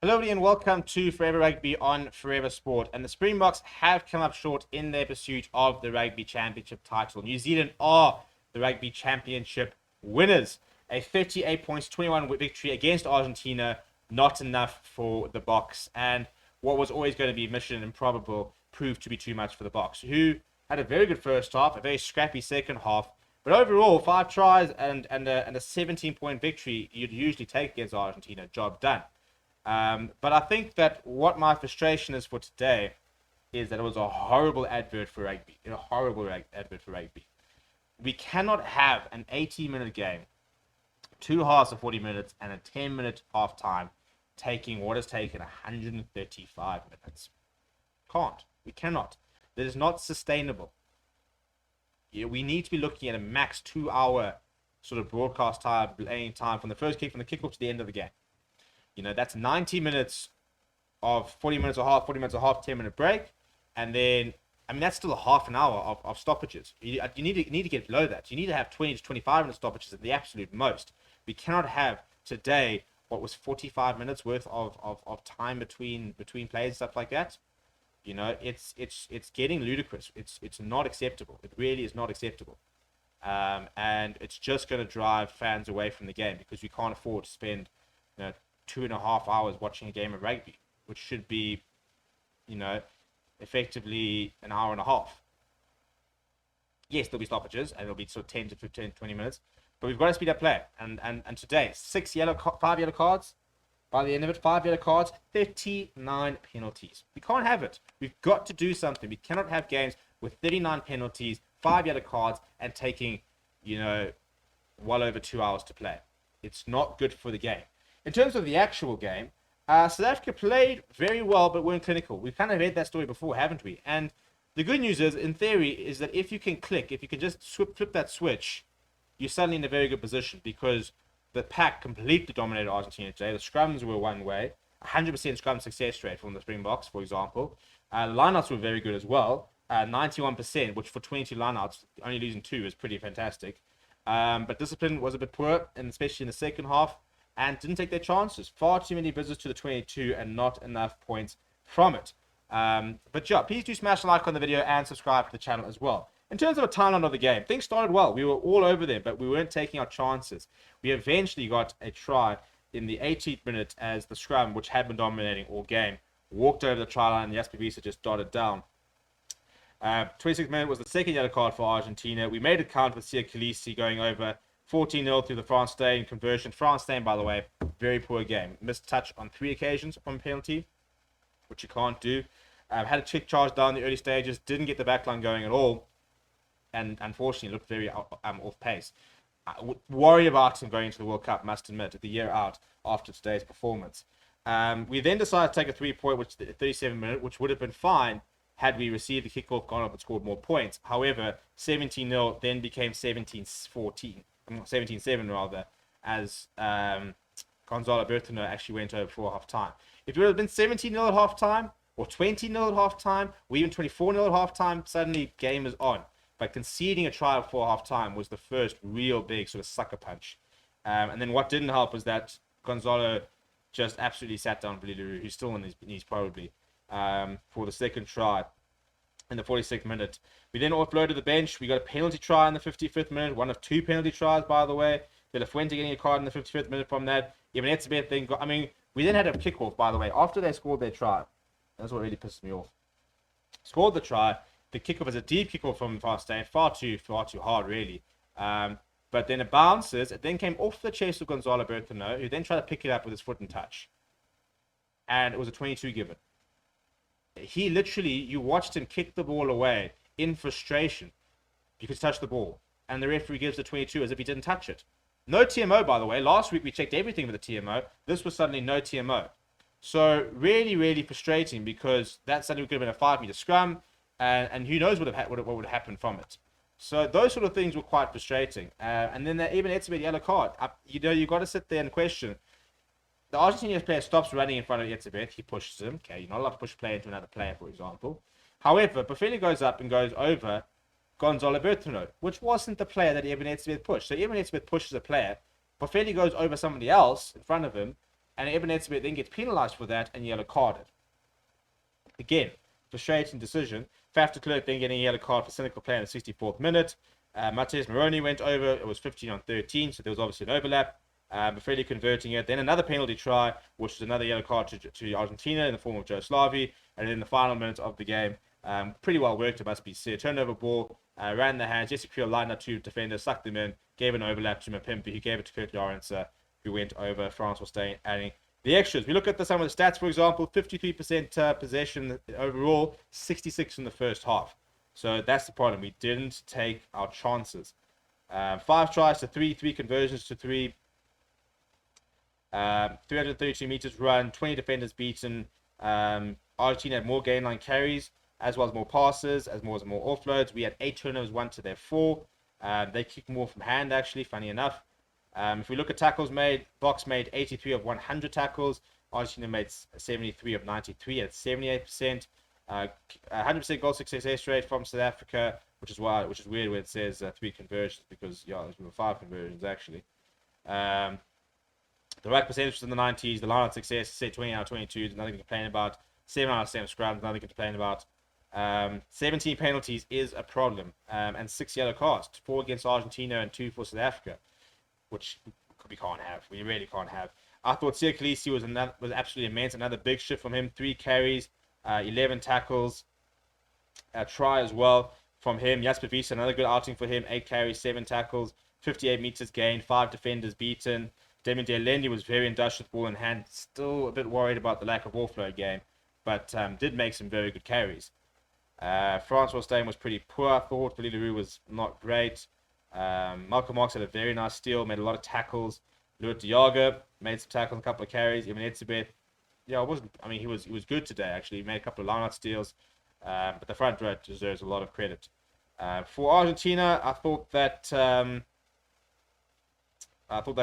Hello everybody and welcome to Forever Rugby on Forever Sport. And the Springboks have come up short in their pursuit of the Rugby Championship title. New Zealand are the Rugby Championship winners. A 38 points, 21 victory against Argentina, not enough for the Boks. And what was always going to be mission improbable proved to be too much for the Boks, who had a very good first half, a very scrappy second half. But overall, 5 tries and a 17-point victory you'd usually take against Argentina. Job done. But I think that what my frustration is for today is that it was a horrible advert for rugby. A horrible advert for rugby. We cannot have an 80-minute game, 2 halves of 40 minutes, and a 10-minute half time taking what has taken 135 minutes. Can't. We cannot. That is not sustainable. We need to be looking at a max 2-hour sort of broadcast time, playing time from the first kick, from the kickoff to the end of the game. That's 90 minutes of 40 minutes a half, 10-minute break. And then, that's still a half an hour of stoppages. You need to get below that. You need to have 20 to 25-minute stoppages at the absolute most. We cannot have today what was 45 minutes worth of time between plays and stuff like that. It's getting ludicrous. It's not acceptable. It really is not acceptable. And it's just going to drive fans away from the game because we can't afford to spend 2.5 hours watching a game of rugby, which should be, effectively an hour and a half. Yes, there'll be stoppages, and it'll be sort of 10 to 15, 20 minutes, but we've got to speed up play. And today, 5 yellow cards. By the end of it, 5 yellow cards, 39 penalties. We can't have it. We've got to do something. We cannot have games with 39 penalties, 5 yellow cards, and taking, well over 2 hours to play. It's not good for the game. In terms of the actual game, South Africa played very well, but weren't clinical. We've kind of read that story before, haven't we? And the good news is, in theory, is that if you can just flip that switch, you're suddenly in a very good position because the pack completely dominated Argentina today. The scrums were one way, 100% scrum success rate from the Springboks, for example. Lineouts were very good as well, 91%, which for 22 lineouts, only losing 2 is pretty fantastic. But discipline was a bit poor, and especially in the second half, and didn't take their chances. Far too many visits to the 22 and not enough points from it. But yeah, please do smash a like on the video and subscribe to the channel as well. In terms of a timeline of the game, things started well. We were all over them, but we weren't taking our chances. We eventually got a try in the 18th minute as the scrum, which had been dominating all game, walked over the try line and Jasper Wiese just dotted down. 26th minute was the second yellow card for Argentina. We made a count with Sia Khaleesi going over 14-0 through the France Stain conversion. France Stain, by the way, very poor game. Missed touch on 3 occasions from penalty, which you can't do. Had a kick charge down the early stages, didn't get the backline going at all, and unfortunately looked very off pace. Worry about him going into the World Cup, must admit, the year out after today's performance. We then decided to take a 3-point, which the 37th minute, which would have been fine had we received the kickoff, gone up and scored more points. However, 17-0 then became 17-7 rather, as Gonzalo Bertino actually went over for half-time. If it would have been 17-0 at half-time, or 20-0 at half-time, or even 24-0 at half-time, suddenly game is on. But conceding a try before half-time was the first real big sort of sucker punch. And then what didn't help was that Gonzalo just absolutely sat down Billy Leroux, who's still on his knees probably, for the second try in the 46th minute. We then offloaded the bench. We got a penalty try in the 55th minute, one of 2 penalty tries, by the way. De La Fuente getting a card in the 55th minute from that. Even Etzebeth then got, we then had a kickoff, by the way, after they scored their try. That's what really pissed me off. Scored the try. The kickoff is a deep kickoff from Fast Stain, far too hard, really. But then it bounces. It then came off the chest of Gonzalo Bertino, who then tried to pick it up with his foot and touch. And it was a 22 given. He literally, you watched him kick the ball away in frustration because he touched the ball. And the referee gives the 22 as if he didn't touch it. No TMO, by the way. Last week we checked everything with the TMO. This was suddenly no TMO. So really, really frustrating because that suddenly could have been a 5-meter scrum. And who knows what would happen from it. So those sort of things were quite frustrating. And then even Etzebeth yellow card. You've got to sit there and question. The Argentinian player stops running in front of Etzebeth. He pushes him. Okay, you're not allowed to push a player into another player, for example. However, Boffelli goes up and goes over Gonzalo Bertino, which wasn't the player that Eben Etzebeth pushed. So Eben Etzebeth pushes a player. Boffelli goes over somebody else in front of him. and Eben Etzebeth then gets penalised for that and yellow carded. Again, frustrating decision. Faf de Klerk then getting a yellow card for cynical play in the 64th minute. Matthias Moroni went over. It was 15-on-13, so there was obviously an overlap. Freddie converting it. Then another penalty try, which was another yellow card to Argentina in the form of Joe Slavi. And in the final minutes of the game, pretty well worked, it must be said. Turnover ball, ran the hands. Jesse Creel lined up two defenders, sucked them in, gave an overlap to Mapimpi, who gave it to Kurt Lawrence, who went over. France was staying, adding the extras. We look at some of the stats, for example, 53% possession overall, 66 in the first half. So that's the problem. We didn't take our chances. 5 tries to 3, 3 conversions to 3. 332 meters run, 20 defenders beaten. Argentina had more gain line carries, as well as more passes, as well as more offloads. We had 8 turnovers, 1 to their 4. They kicked more from hand, actually, funny enough. If we look at tackles made, Box made 83 of 100 tackles. Argentina made 73 of 93 at 78%. 100% goal success rate from South Africa, which is weird when it says 3 conversions, because yeah, there were 5 conversions actually. The right percentage was in the 90s. The line of success, say 20 out of 22, there's nothing to complain about. 7 out of 7 scrums, nothing to complain about. 17 penalties is a problem, and 6 yellow cards, 4 against Argentina and 2 for South Africa, which we can't have. We really can't have. I thought Sia Khaleesi was absolutely immense. Another big shift from him. 3 carries, 11 tackles, a try as well from him. Jasper Wiese, another good outing for him. 8 carries, 7 tackles, 58 meters gained, 5 defenders beaten. Damien Dealendi was very industrious with ball in hand. Still a bit worried about the lack of ball-flow game, but did make some very good carries. Francois Steyn was pretty poor, I thought. Philippe Leroux was not great. Malcolm Marx had a very nice steal, made a lot of tackles. Louis Diago made some tackles, a couple of carries. Eben Etzebeth, yeah, he was good today, actually. He made a couple of line-out steals, but the front row deserves a lot of credit. For Argentina, I thought that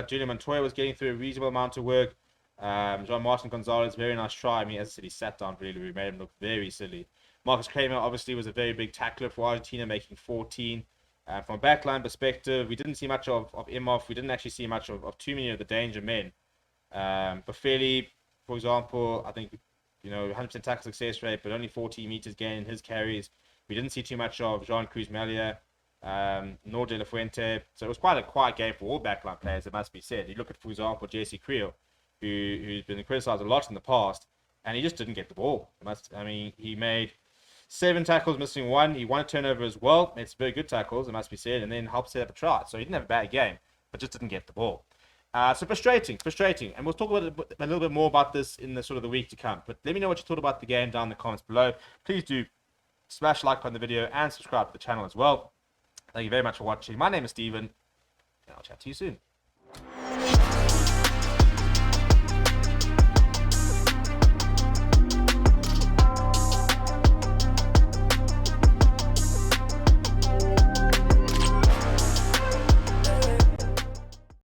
Julian Montoya was getting through a reasonable amount of work. Jean-Martin Gonzalez, very nice try. I mean, as I said, he sat down really, made him look very silly. Marcus Kramer obviously was a very big tackler for Argentina, making 14. From a backline perspective, we didn't see much of Imhoff. We didn't actually see much of too many of the danger men. But fairly, for example, I think, 100% tackle success rate, but only 40 meters gain in his carries. We didn't see too much of Jean Cruz Melia, nor De La Fuente. So it was quite a quiet game for all backline players, it must be said. You look at, for example, Jesse Creel, who's been criticized a lot in the past, and he just didn't get the ball. He made 7 tackles, missing 1. He won a turnover as well. Made some very good tackles, it must be said, and then helped set up a try. So he didn't have a bad game, but just didn't get the ball. So frustrating. And we'll talk about a little bit more about this in the sort of the week to come. But let me know what you thought about the game down in the comments below. Please do smash like on the video and subscribe to the channel as well. Thank you very much for watching. My name is Steven, and I'll chat to you soon.